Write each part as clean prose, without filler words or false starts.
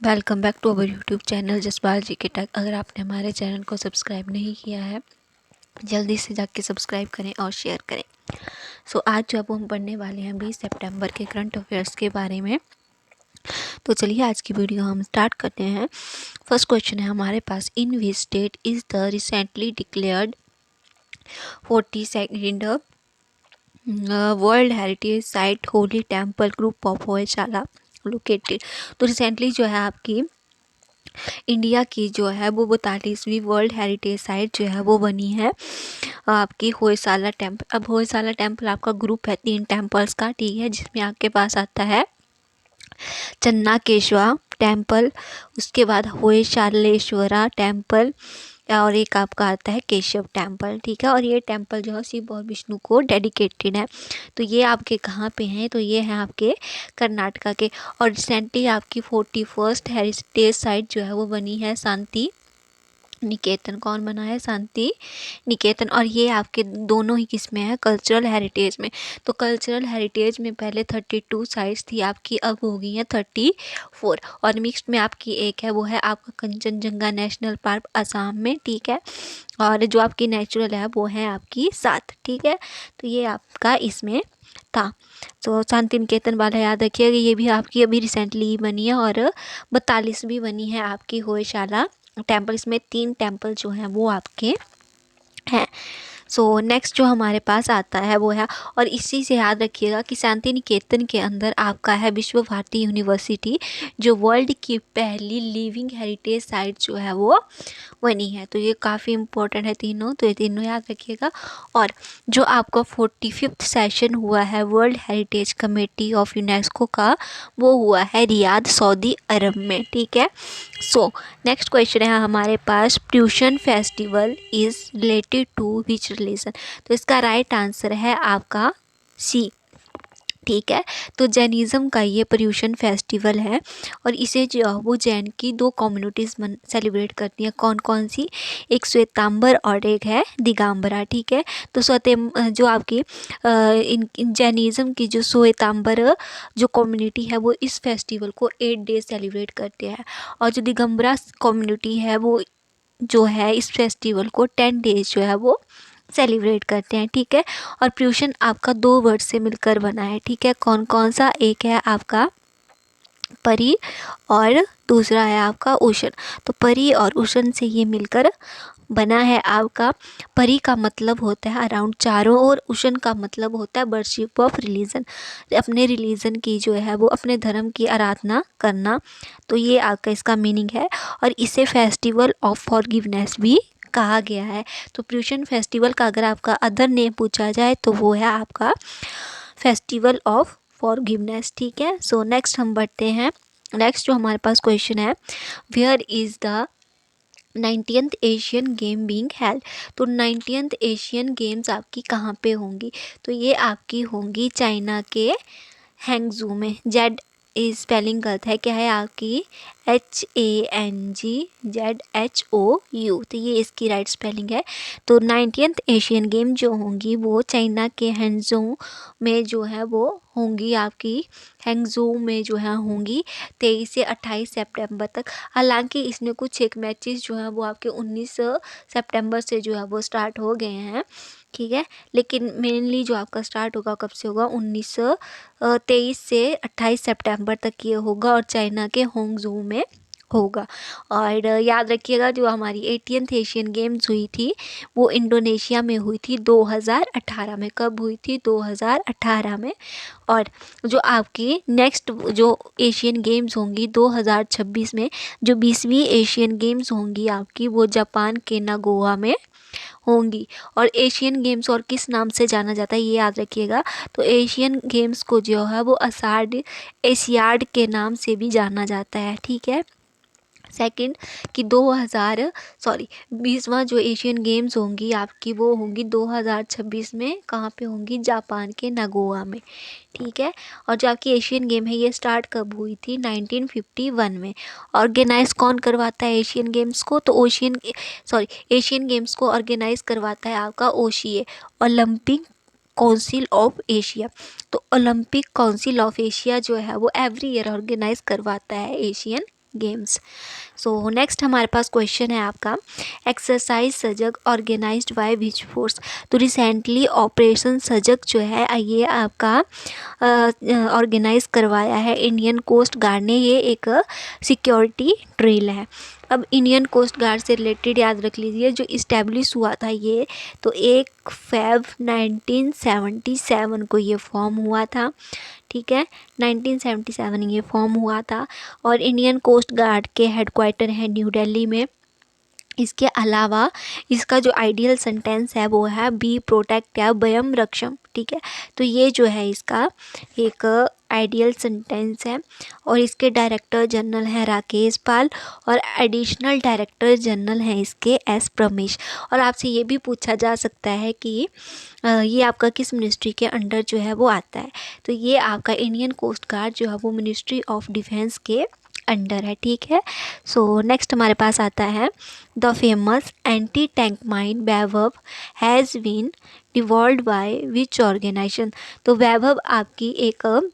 Welcome back to our YouTube channel Jaspal ji के tech. अगर आपने हमारे चैनल को सब्सक्राइब नहीं किया है जल्दी से जाके सब्सक्राइब करें और शेयर करें। आज जो अब हम पढ़ने वाले हैं 20 सितंबर के करंट अफेयर्स के बारे में। तो चलिए आज की वीडियो हम स्टार्ट करते हैं। फर्स्ट क्वेश्चन है हमारे पास, in which state is the recently declared 42nd world heritage site holy temple group of Hoysala located. तो रिसेंटली जो है आपकी इंडिया की जो है वो 42वीं वर्ल्ड हेरिटेज साइट जो है वो बनी है आपकी होयसाला टेम्पल। अब होयसाला टेम्पल आपका ग्रुप है 3 टेम्पल्स का, ठीक है, जिसमें आपके पास आता है चन्नाकेशवा टेम्पल, उसके बाद होयशालेश्वरा टेम्पल और एक आपका आता है केशव टेम्पल, ठीक है। और ये टेम्पल जो है शिव और विष्णु को डेडिकेटेड है। तो ये आपके कहाँ पे हैं, तो ये हैं आपके कर्नाटका के। और रिसेंटली आपकी 41st हेरिटेज साइट जो है वो बनी है शांति निकेतन। कौन बना है? शांति निकेतन। और ये आपके दोनों ही किस में है? कल्चरल हेरिटेज में। तो कल्चरल हेरिटेज में पहले 32 साइट्स थी आपकी, अब हो गई हैं 34। और मिक्स्ड में आपकी एक है, वो है आपका कंचनजंगा नेशनल पार्क असम में, ठीक है। और जो आपकी नेचुरल है वो है आपकी 7, ठीक है। तो ये आपका इसमें था। तो शांति निकेतन वाला याद रखिएगा, ये भी आपकी अभी रिसेंटली बनी है। और 42 भी बनी है आपकी होयशाला टेम्पल। इसमें 3 टेम्पल जो हैं वो आपके हैं। नेक्स्ट जो हमारे पास आता है वो है, और इसी से याद रखिएगा कि शांति निकेतन के अंदर आपका है विश्व भारती यूनिवर्सिटी, जो वर्ल्ड की पहली लिविंग हेरिटेज साइट जो है वो बनी है। तो ये काफ़ी इंपॉर्टेंट है तीनों, तो ये तीनों याद रखिएगा। और जो आपका 45th सेशन हुआ है world heritage committee of UNESCO का, वो हुआ है रियाद सऊदी अरब में, ठीक है। नेक्स्ट क्वेश्चन है हमारे पास, Paryushan festival is related to which religion. तो इसका राइट आंसर है आपका सी, ठीक है। तो जैनिज़्म का ये पर्यूषण फेस्टिवल है, और इसे जो वो जैन की 2 कम्युनिटीज़ सेलिब्रेट करती हैं। कौन कौन सी? एक श्वेतांबर और एक है दिगंबरा, ठीक है। तो जो आपकी इन जैनिज़्म की जो श्वेतांबर जो कम्युनिटी है वो इस फेस्टिवल को 8 डेज सेलिब्रेट करते हैं, और जो दिगंबरा कम्युनिटी है वो जो है इस फेस्टिवल को 10 डेज जो है वो सेलिब्रेट करते हैं, ठीक है। और पर्यूषण आपका 2 वर्ड से मिलकर बना है, ठीक है। कौन कौन सा? एक है आपका परी और दूसरा है आपका उषण। तो परी और उषण से ये मिलकर बना है आपका। परी का मतलब होता है अराउंड चारों ओर, उषण का मतलब होता है वर्शिप ऑफ रिलीजन, अपने रिलीजन की जो है वो अपने धर्म की आराधना करना। तो ये आपका इसका मीनिंग है, और इसे फेस्टिवल ऑफ फॉरगिवनेस भी कहा गया है। तो पर्यूषण फेस्टिवल का अगर आपका अदर नेम पूछा जाए तो वो है आपका फेस्टिवल ऑफ फॉरगिवनेस, ठीक है। नेक्स्ट हम बढ़ते हैं। नेक्स्ट जो हमारे पास क्वेश्चन है, where is the 90th Asian game being held. तो 90th एशियन गेम्स आपकी कहाँ पे होंगी? तो ये आपकी होंगी चाइना के हैंगजू में। जेड स्पेलिंग गलत है, क्या है आपकी? HANGZHOU। तो ये इसकी राइट स्पेलिंग है। तो 90th एशियन गेम जो होंगी वो चाइना के हैंगजू में जो है वो होंगी आपकी, हैंगजू में जो है होंगी 23 से 28 सितंबर तक। हालांकि इसमें कुछ एक मैचेस जो हैं वो आपके 19 सितंबर से जो है वो स्टार्ट हो गए हैं, ठीक है। लेकिन मेनली जो आपका स्टार्ट होगा कब से होगा? 23 से 28 सितंबर तक ये होगा, और चाइना के होंगजू में होगा। और याद रखिएगा जो हमारी 80th एशियन गेम्स हुई थी वो इंडोनेशिया में हुई थी 2018 में। कब हुई थी? 2018 में। और जो आपकी नेक्स्ट जो एशियन गेम्स होंगी 2026 में, जो 20वीं एशियन गेम्स होंगी आपकी, वो जापान के नागोया में होंगी। और एशियन गेम्स और किस नाम से जाना जाता है ये याद रखिएगा। तो एशियन गेम्स को जो है वो एशियाड के नाम से भी जाना जाता है, ठीक है। सेकंड कि 20वां जो एशियन गेम्स होंगी आपकी वो होंगी 2026 में। कहाँ पे होंगी? जापान के नागोया में, ठीक है। और जो आपकी एशियन गेम है ये स्टार्ट कब हुई थी? 1951 में। ऑर्गेनाइज कौन करवाता है एशियन गेम्स को? तो एशियन गेम्स को ऑर्गेनाइज करवाता है आपका OCA, Olympic council of Asia. तो ओलंपिक काउंसिल ऑफ एशिया जो है वो एवरी ईयर ऑर्गेनाइज करवाता है एशियन गेम्स। सो नेक्स्ट हमारे पास क्वेश्चन है आपका, एक्सरसाइज सजग ऑर्गेनाइज्ड बाय विच फोर्स। तो रिसेंटली ऑपरेशन सजग जो है ये आपका ऑर्गेनाइज करवाया है इंडियन कोस्ट गार्ड ने। ये एक सिक्योरिटी ड्रिल है। अब इंडियन कोस्ट गार्ड से रिलेटेड याद रख लीजिए, जो इस्टेब्लिश हुआ था ये, तो 1 फरवरी 1977 को ये फॉर्म हुआ था। ठीक है, 1977 ये फॉर्म हुआ था। और इंडियन कोस्ट गार्ड के हेडक्वार्टर हैं न्यू दिल्ली में। इसके अलावा इसका जो आइडियल सेंटेंस है वो है बी प्रोटेक्ट या वयम रक्षम। ठीक है, तो ये जो है इसका एक आइडियल सेंटेंस है। और इसके डायरेक्टर जनरल हैं राकेश पाल और एडिशनल डायरेक्टर जनरल हैं इसके एस प्रमेश। और आपसे ये भी पूछा जा सकता है कि ये आपका किस मिनिस्ट्री के अंडर जो है वो आता है। तो ये आपका इंडियन कोस्ट गार्ड जो है वो मिनिस्ट्री ऑफ डिफेंस के अंडर है। ठीक है, सो नेक्स्ट हमारे पास आता है, the famous anti tank mine Vaibhav has been devolved by which organisation. तो वैभव आपकी एक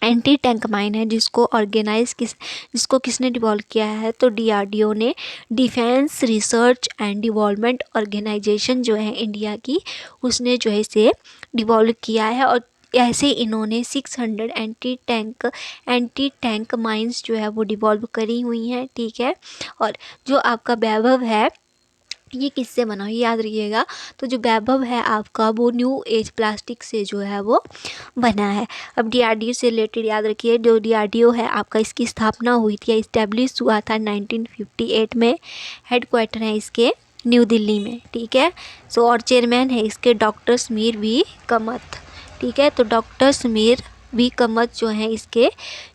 एंटी टैंक माइन है जिसको जिसको किसने डिवॉल्व किया है, तो डीआरडीओ ने। Defence research and development organisation जो है इंडिया की, उसने जो है इसे डिवॉल्व किया है। और ऐसे इन्होंने 600 एंटी टैंक माइंस जो है वो डिवॉल्व करी हुई हैं। ठीक है, और जो आपका वैभव है ये किससे बना, ये याद रखिएगा। तो जो वैभव है आपका वो न्यू एज प्लास्टिक से जो है वो बना है। अब डीआरडीओ से रिलेटेड याद रखिए, जो डीआरडीओ है आपका, इसकी स्थापना हुई थी या इस्टेब्लिश हुआ था 1958 में। हेडक्वार्टर है इसके न्यू दिल्ली में। ठीक है, सो और चेयरमैन है इसके डॉक्टर समीर वी कमत। ठीक है, तो डॉक्टर समीर वी कमत जो हैं इसके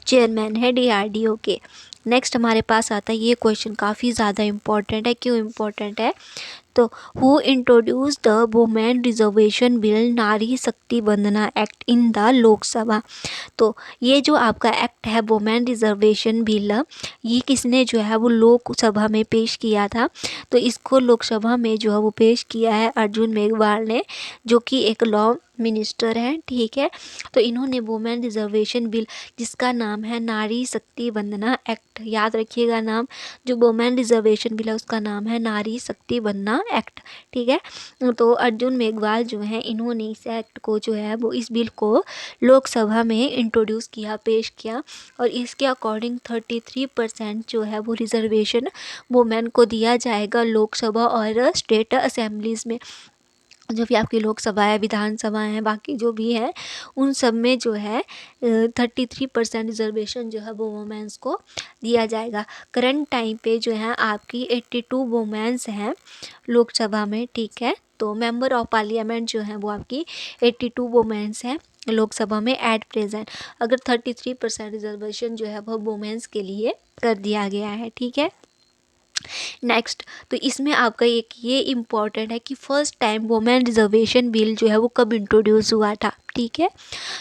चेयरमैन है डीआरडीओ के। नेक्स्ट हमारे पास आता है, ये क्वेश्चन काफ़ी ज़्यादा इम्पॉर्टेंट है। क्यों इम्पॉर्टेंट है, तो who introduce the women reservation bill नारी शक्ति वंदना एक्ट इन द लोकसभा। तो ये जो आपका एक्ट है वुमेन रिजर्वेशन बिल, ये किसने जो है वो लोकसभा में पेश किया था। तो इसको लोकसभा में जो है वो पेश किया है अर्जुन मेघवाल ने, जो कि एक लॉ मिनिस्टर हैं। ठीक है, तो इन्होंने वुमेन रिजर्वेशन बिल जिसका नाम है नारी शक्ति वंदना एक्ट, याद रखिएगा नाम, जो वुमेन रिजर्वेशन बिल है उसका नाम है नारी शक्ति वंदना एक्ट। ठीक है, तो अर्जुन मेघवाल जो हैं इन्होंने इस एक्ट को जो है वो इस बिल को लोकसभा में इंट्रोड्यूस किया, पेश किया। और इसके अकॉर्डिंग 33% जो है वो रिजर्वेशन वुमेन को दिया जाएगा लोकसभा और स्टेट असेंबलीज में। जो भी आपकी लोकसभा है, विधानसभा है, बाकी जो भी है, उन सब में जो है 33% रिजर्वेशन जो है वो वुमेंस को दिया जाएगा। करंट टाइम पे जो है आपकी 82 वुमेंस हैं लोकसभा में। ठीक है, तो मेंबर ऑफ पार्लियामेंट जो है वो आपकी 82 वुमेंस हैं लोकसभा में एट प्रेजेंट। अगर 33% रिजर्वेशन जो है वो वुमेंस के लिए कर दिया गया है। ठीक है, नेक्स्ट, तो इसमें आपका एक ये इम्पॉर्टेंट है कि first time women reservation bill जो है वो कब इंट्रोड्यूस हुआ था। ठीक है,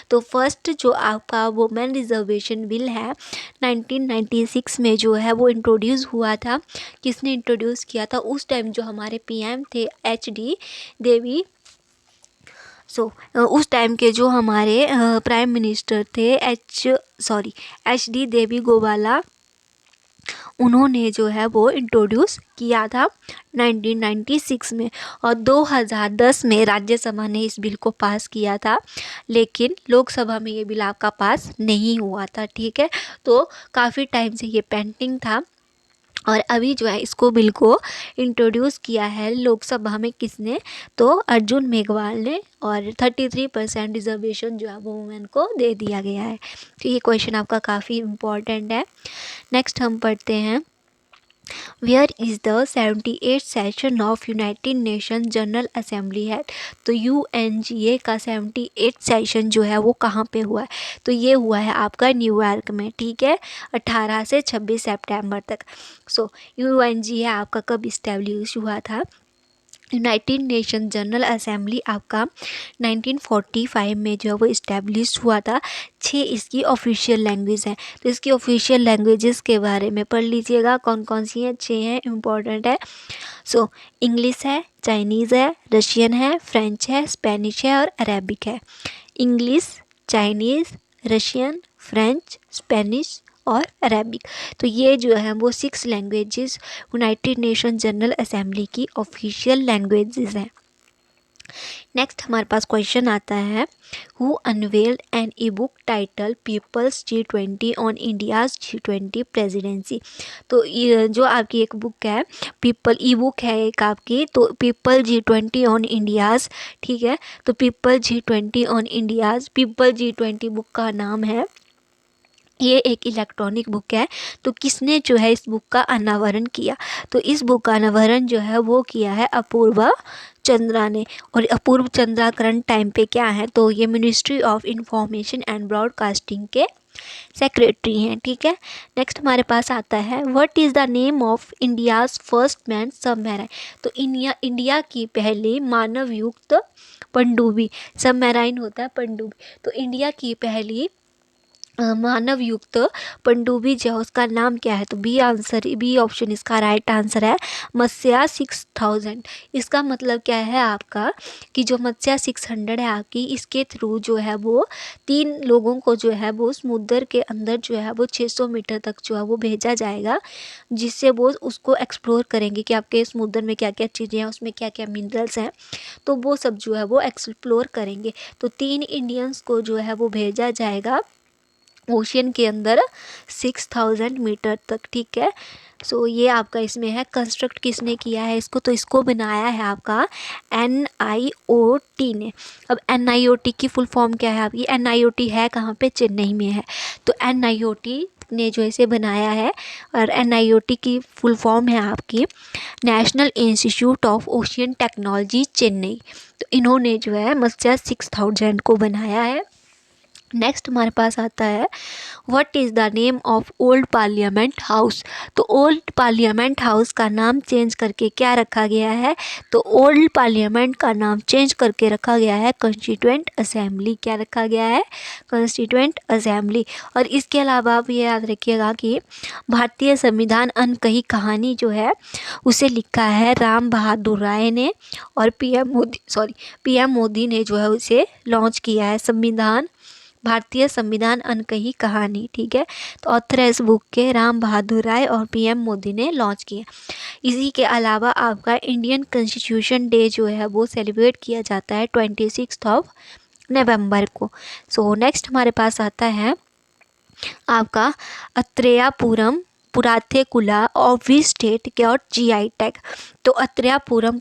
तो फर्स्ट जो आपका वुमेन रिजर्वेशन बिल है 1996 में जो है वो इंट्रोड्यूस हुआ था। किसने इंट्रोड्यूस किया था, उस टाइम जो हमारे पीएम थे एचडी देवी। उस टाइम के जो हमारे प्राइम मिनिस्टर थे एचडी देवी गोवाला, उन्होंने जो है वो इंट्रोड्यूस किया था 1996 में। और 2010 में राज्यसभा ने इस बिल को पास किया था, लेकिन लोकसभा में ये बिल आपका पास नहीं हुआ था। ठीक है, तो काफ़ी टाइम से ये पेंडिंग था। और अभी जो है इसको बिल को इंट्रोड्यूस किया है लोकसभा में किसने, तो अर्जुन मेघवाल ने। और 33% रिजर्वेशन जो है वो वुमेन को दे दिया गया है। तो ये क्वेश्चन आपका काफ़ी इम्पॉर्टेंट है। नेक्स्ट हम पढ़ते हैं, where is the 78th session of United Nation General Assembly है। तो UNGA का 78th सेशन जो है वो कहाँ पे हुआ है, तो ये हुआ है आपका न्यूयॉर्क में। ठीक है, 18 से 26 सितंबर तक। UNGA आपका कब इस्टेब्लिश हुआ था, यूनाइटेड नेशन जनरल असेंबली आपका 1945 में जो है वो इस्टेब्लिश हुआ था। 6 इसकी ऑफिशियल लैंग्वेज हैं। तो इसकी ऑफिशियल लैंग्वेजेस के बारे में पढ़ लीजिएगा, कौन कौन सी हैं, 6 हैं, इम्पॉर्टेंट है। इंग्लिश है, चाइनीज़ है, रशियन है, फ्रेंच है, स्पेनिश है और अरेबिक है। English, Chinese, Russian, French, Spanish और अरेबिक। तो ये जो है वो 6 languages United Nation General Assembly की ऑफिशियल लैंग्वेजेस हैं। नेक्स्ट हमारे पास क्वेश्चन आता है, who unveiled an e book title peoples G20 on India's G20 प्रेसिडेंसी। तो ये जो आपकी एक बुक है, पीपल ई बुक है एक आपकी, तो पीपल G20 ऑन इंडियाज, ठीक है। तो people G20 on India's, people G20 book का नाम है, ये एक इलेक्ट्रॉनिक बुक है। तो किसने जो है इस बुक का अनावरण किया, तो इस बुक का अनावरण जो है वो किया है अपूर्वा चंद्रा ने। और अपूर्व चंद्रा करंट टाइम पे क्या है, तो ये ministry of information and broadcasting के सेक्रेटरी हैं, ठीक है। नेक्स्ट हमारे पास आता है, what is the name of India's first man submarine. तो इंडिया की पहली मानवयुक्त पनडुब्बी, सबमरीन होता है पनडुब्बी, तो इंडिया की पहली मानव युक्त पनडुब्बी जो है उसका नाम क्या है, तो बी ऑप्शन इसका राइट आंसर है, मत्स्या 6000। इसका मतलब क्या है आपका कि जो मत्स्या 600 है आपकी, इसके थ्रू जो है वो 3 लोगों को जो है वो समुद्र के अंदर जो है वो 600 मीटर तक जो है वो भेजा जाएगा, जिससे वो उसको एक्सप्लोर करेंगे कि आपके समुद्र में क्या क्या चीज़ें हैं, उसमें क्या क्या मिनरल्स हैं, तो वो सब जो है वो एक्सप्लोर करेंगे। तो 3 इंडियंस को जो है वो भेजा जाएगा ओशियन के अंदर 6000 मीटर तक, ठीक है। सो ये आपका इसमें है, कंस्ट्रक्ट किसने किया है इसको, तो इसको बनाया है आपका NIOT ने। अब NIOT की फुल फॉर्म क्या है आपकी, NIOT है कहाँ पे, चेन्नई में है। तो NIOT ने जो इसे बनाया है, और NIOT की फुल फॉर्म है आपकी national institute of ocean technology Chennai. तो इन्होंने जो है मत्स्या 6000 को बनाया है। नेक्स्ट हमारे पास आता है, what is the name of old parliament house. तो ओल्ड पार्लियामेंट हाउस का नाम चेंज करके क्या रखा गया है, तो ओल्ड पार्लियामेंट का नाम चेंज करके रखा गया है कॉन्स्टिट्यूएंट असेंबली। क्या रखा गया है, कॉन्स्टिट्यूएंट असेंबली। और इसके अलावा आप ये याद रखिएगा कि भारतीय संविधान अनकही कहानी जो है उसे लिखा है राम बहादुर राय ने, और पीएम मोदी ने जो है उसे लॉन्च किया है, संविधान भारतीय संविधान अनकही कहानी, ठीक है। तो ऑथर है इस बुक के राम बहादुर राय, और पीएम मोदी ने लॉन्च किया। इसी के अलावा आपका इंडियन कॉन्स्टिट्यूशन डे जो है वो सेलिब्रेट किया जाता है 26 नवंबर को। सो नेक्स्ट हमारे पास आता है आपका Atreyapuram Putharekulu of which state got GI tag. तो अत्रेयापुरम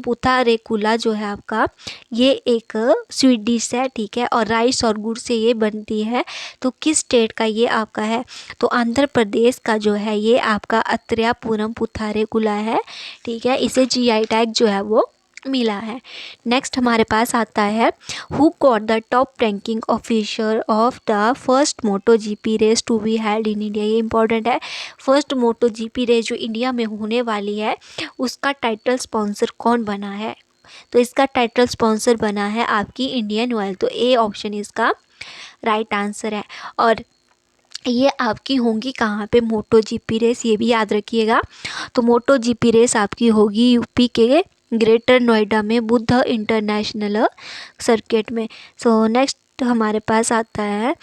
पुथारेकुला जो है आपका, ये एक स्वीट डिश है, ठीक है, और राइस और गुड़ से ये बनती है। तो किस स्टेट का ये आपका है, तो आंध्र प्रदेश का जो है ये आपका अत्रेयापुरम पुथारेकुला है, ठीक है। इसे GI टैग जो है वो मिला है। नेक्स्ट हमारे पास आता है, who got the top ranking officer of the first Moto GP race to be held in India. ये इंपॉर्टेंट है, फर्स्ट मोटो GP रेस जो इंडिया में होने वाली है उसका टाइटल स्पॉन्सर कौन बना है, तो इसका टाइटल स्पॉन्सर बना है आपकी इंडियन ऑयल। तो ए ऑप्शन इसका राइट आंसर है। और ये आपकी होंगी कहाँ पे, मोटो GP रेस, ये भी याद रखिएगा। तो मोटो GP रेस आपकी होगी यूपी के ग्रेटर नोएडा में बुद्ध इंटरनेशनल सर्किट में। सो नेक्स्ट हमारे पास आता है,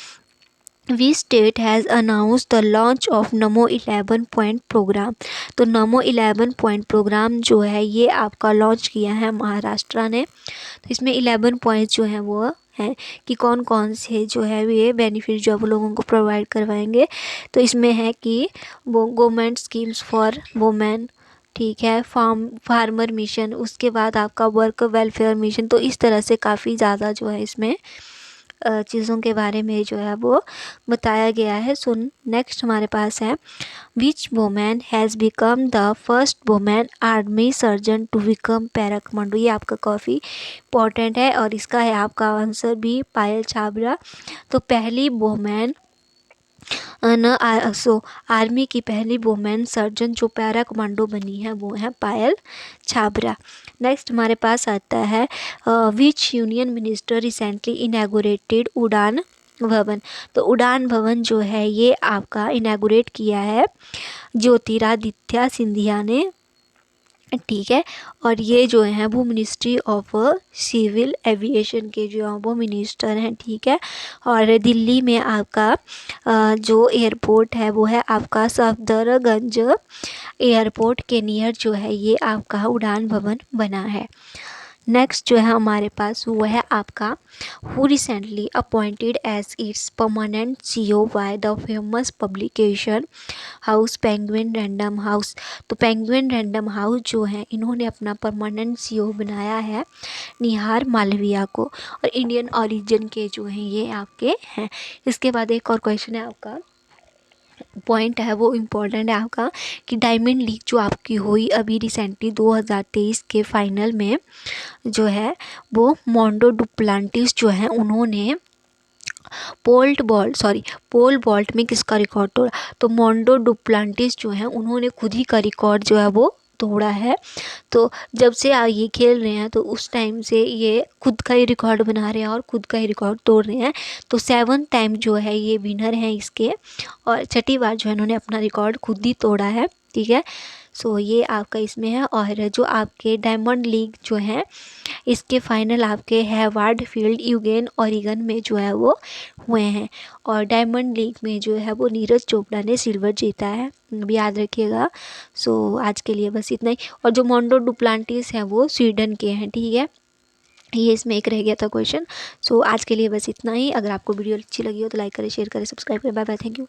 we state has announce the launch of Namo 11 point programme. तो नमो 11 पॉइंट प्रोग्राम जो है ये आपका लॉन्च किया है महाराष्ट्र ने। तो इसमें 11 पॉइंट्स जो हैं वो हैं कि कौन कौन से जो है ये बेनिफिट जो आप लोगों को प्रोवाइड करवाएंगे। तो इसमें है कि वो गवर्नमेंट स्कीम्स फॉर वुमेन, ठीक है, फार्मर मिशन, उसके बाद आपका वर्क वेलफेयर मिशन। तो इस तरह से काफ़ी ज़्यादा जो है इसमें चीज़ों के बारे में जो है वो बताया गया है। सो नेक्स्ट हमारे पास है, which women has become the first women army surgeon to become para commando. ये आपका काफ़ी इंपॉर्टेंट है, और इसका है आपका आंसर भी पायल छाबरा। तो पहली वुमेन आर्मी की पहली वुमेन सर्जन जो पैरा कमांडो बनी है वो है पायल छाबरा। नेक्स्ट हमारे पास आता है, विच यूनियन मिनिस्टर रिसेंटली इनैगोरेटेड उड़ान भवन। तो उड़ान भवन जो है ये आपका इनैगोरेट किया है ज्योतिरादित्य सिंधिया ने ठीक है। और ये जो है वो मिनिस्ट्री ऑफ सिविल एविएशन के जो है वो मिनिस्टर हैं, ठीक है। और दिल्ली में आपका जो एयरपोर्ट है वो है आपका सफदरगंज एयरपोर्ट के नियर जो है ये आपका उड़ान भवन बना है। नेक्स्ट जो है हमारे पास वो है आपका who recently appointed as its permanent CEO by the famous publication house Penguin Random House. तो पेंगुइन रैंडम हाउस जो है इन्होंने अपना परमानेंट CEO बनाया है निहार मालविया को, और इंडियन ओरिजिन के जो हैं ये आपके हैं। इसके बाद एक और क्वेश्चन है आपका, पॉइंट है वो इम्पोर्टेंट है आपका, कि डायमंड लीग जो आपकी हुई अभी रिसेंटली 2023 के फाइनल में जो है वो मोंडो डुप्लांटिस जो है उन्होंने पोल वॉल्ट में किसका रिकॉर्ड तोड़ा। तो मोंडो डुप्लांटिस जो है उन्होंने खुद ही का रिकॉर्ड जो है वो तोड़ा है। तो जब से ये खेल रहे हैं तो उस टाइम से ये खुद का ही रिकॉर्ड बना रहे हैं और खुद का ही रिकॉर्ड तोड़ रहे हैं। तो 7th टाइम जो है ये विनर हैं इसके, और छठी बार जो है इन्होंने अपना रिकॉर्ड खुद ही तोड़ा है, ठीक है। सो ये आपका इसमें है। और जो आपके डायमंड लीग जो है इसके फाइनल आपके हैवार्ड फील्ड यूगेन ओरिगन में जो है वो हुए हैं। और डायमंड लीग में जो है वो नीरज चोपड़ा ने सिल्वर जीता है, भी याद रखिएगा। सो आज के लिए बस इतना ही। और जो मोंडो डुप्लांटिस हैं वो स्वीडन के हैं, ठीक है। ये इसमें एक रह गया था क्वेश्चन। सो आज के लिए बस इतना ही। अगर आपको वीडियो अच्छी लगी हो तो लाइक करें, शेयर करें, सब्सक्राइब करें। Bye bye, thank you.